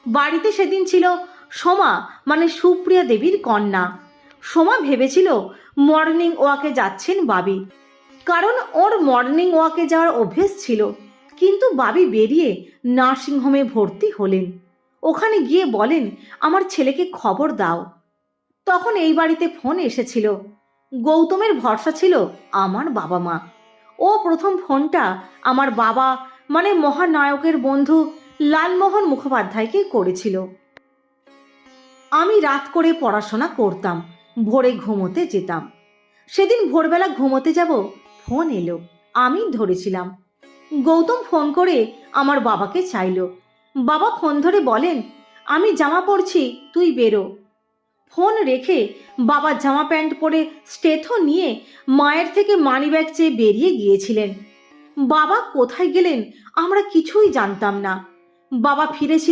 বাড়িতে সেদিন ছিল সোমা, মানে সুপ্রিয়া দেবীর কন্যা। সোমা ভেবেছিল মর্নিং ওয়াকে যাচ্ছেন বাবি, কারণ ওর মর্নিং ওয়াকে যাওয়ার অভ্যেস ছিল। কিন্তু বাবি বেরিয়ে নার্সিংহোমে ভর্তি হলেন। ওখানে গিয়ে বলেন, আমার ছেলেকে খবর দাও। তখন এই বাড়িতে ফোন এসেছিল। গৌতমের ভরসা ছিল আমার বাবা মা। ও প্রথম ফোনটা আমার বাবা, মানে মহানায়কের বন্ধু লালমোহন মুখোপাধ্যায়কে করেছিল। আমি রাত করে পড়াশোনা করতাম, ভোরে ঘুমোতে যেতাম। সেদিন ভোরবেলা ঘুমোতে যাব, ফোন এলো। আমি ধরেছিলাম। গৌতম ফোন করে আমার বাবাকে চাইল। বাবা ফোন ধরে বলেন, আমি জামা পরছি, তুই বেরো। ফোন রেখে বাবা জামা প্যান্ট পরে স্টেথো নিয়ে মায়ের থেকে মানিব্যাগ চেয়ে বেরিয়ে গিয়েছিলেন। বাবা কোথায় গেলেন আমরা কিছুই জানতাম না। বাবা ফিরেছিলেন